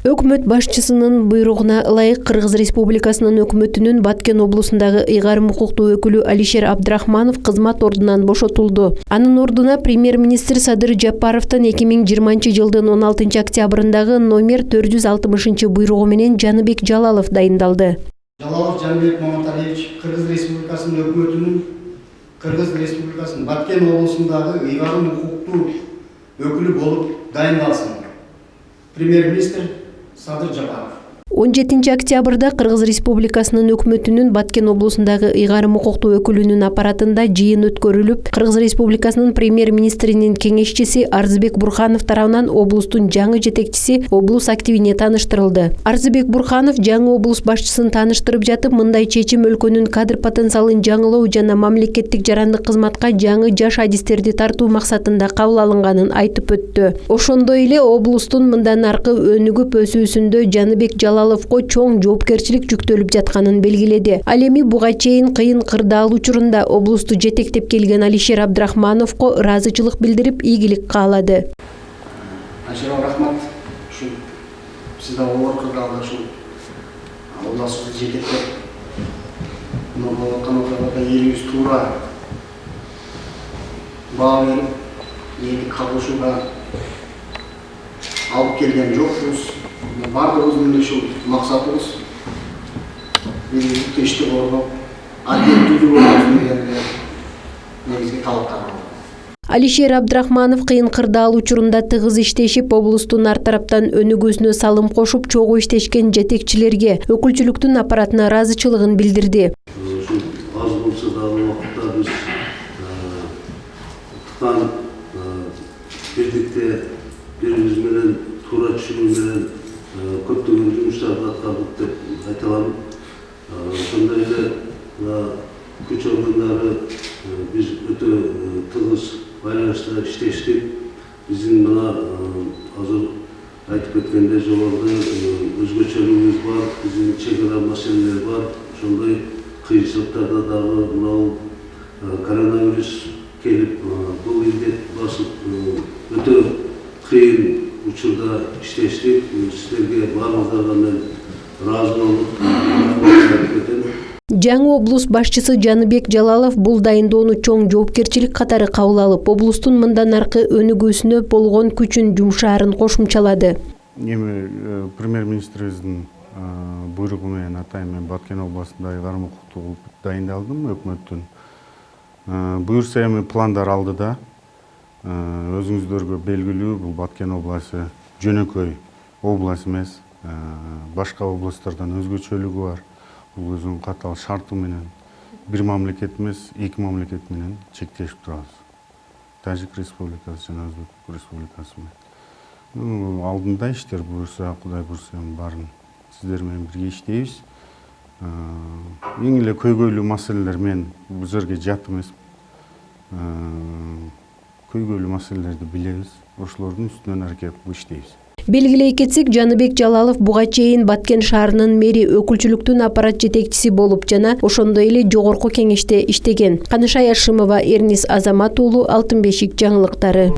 Өкмөт башчысынын буйругуна ылайык Кыргыз Республикасынын өкмөтүнүн Баткен облусундагы ыйгарым укуктуу өкүлү Алишер Абдрахманов кызмат ордунан бошотулду. Анын ордуна премьер-министр Садыр Жапаровдун 2020-жылдын 16 октябрындагы номер 460 буйругу менен Жаныбек Жалалов дайындалды. Жалалов Жаныбек Маматалиевич Кыргыз Республикасынын өкмөтүнүн Кыргыз Республикасынын Баткен облусундагы ыйгарым укуктуу өкүлү болуп дайындалсын. Премьер-министр Садыр Жапаров. 17 октябрда Кыргыз Республикасынын өкмөтүнүн Баткен облусундагы ыйгарым укуктуу өкүлүнүн аппаратында жыйын өткөрүлүп, Кыргыз Республикасынын премьер-министринин кеңешчиси Арзыбек Бурханов тарабынан облустун жаңы жетекчиси облус активине тааныштырылды. Арзыбек Бурханов жаңы облус башчысын тааныштырып жатып, мындай чечим өлкөнүн кадр потенциалын жаңылоо жана мамлекеттик жарандык кызматка жаңы жаш адистерди тартуу максатында кабыл алынганын айтып өттү. Ошондой эле облустун мындан аркы өнүгүп өсүүсүндө Жаныбек Жалаловго чоң жоопкерчилик жүктөлүп жатканын белгиледи. Ал эми буга чейин кыйын кырдаал учурунда облусту жетектеп келген Алишер Абдрахмановго ыраазычылык билдирип, ийгилик каалады. Алишер рахмат. Ушу сизде оор кырдаалда ушу облусту жетектеп болуп аткан окуяда элибиз туура баа берип, элдик кагылышууга алып келген жокпуз. Бардығымыздың ушул максатыбыз бийликти ишти коргоп, адилеттүүлүк болушу дегенде негизги талаптар. Алишер Абдрахманов кыйын кырдаал учурунда тыгыз иштешип, облустун ар тараптан өнүгүүсүнө салым кошуп, чогуу иштешкен жетекчилерге, өкүлчүлүктүн аппаратына ыраазычылыгын билдирди. Аз болсо дагы убакытта биз бирдикте бири-бириз менен туура түшүнүү менен көптөгөн жумуштарды аткардык деп айта алам. Ошондой эле күч органдары биз өтө тыгыз байланышта иштештик. Биздин мына азыр айтып кеткенде жогоруда өзгөчөлүгүбүз бар, биздин чек ара маселелер бар. Ошондой кыйынчылыктарда дагы мына коронавирус келип, бул илдет басып өтө кыйын учурда иштештик. Сиздерге баарыңыздарга мен ыраазы болуп Жаңы облус башчысы Жаныбек Жалалов бул дайындоону чоң жоопкерчилик катары кабыл алып, облустун мындан аркы өнүгүүсүнө болгон күчүн жумшаарын кошумчалады. Эми премьер-министрибиздин буйругу менен атайын мен Баткен областында ыйгарым укуктуу кылып дайындалдым өкмөттүн. Буюрса эми пландар алдыда. Өзүңүздөргө белгилүү, бул Баткен областы жөнөкөй область эмес, башка областтардан өзгөчөлүгү бар. Бул өзүнүн катаал шарты менен бир мамлекет эмес, эки мамлекет менен чектешип турабыз. Тажик Республикасы жана Өзбек Республикасы менен. Алдында иштер буюрса, Кудай буйрса, баарын сиздер менен бирге иштейбиз. Эң эле көйгөйлүү маселелер мен бул жерге жат эмес. Көйгөйлүү маселелерди билебиз, ошолордун үстүнөн аракет кылып иштейбиз. Белгилей кетсек, Жаныбек Жалалов буга чейин Баткен шаарынын мэри өкүлчүлүктүн аппарат жетекчиси болуп жана ошондой эле жогорку кеңеште иштеген. Канышай Ашимова, Эрнис Азамат уулу, Алтын бешик жаңылыктары.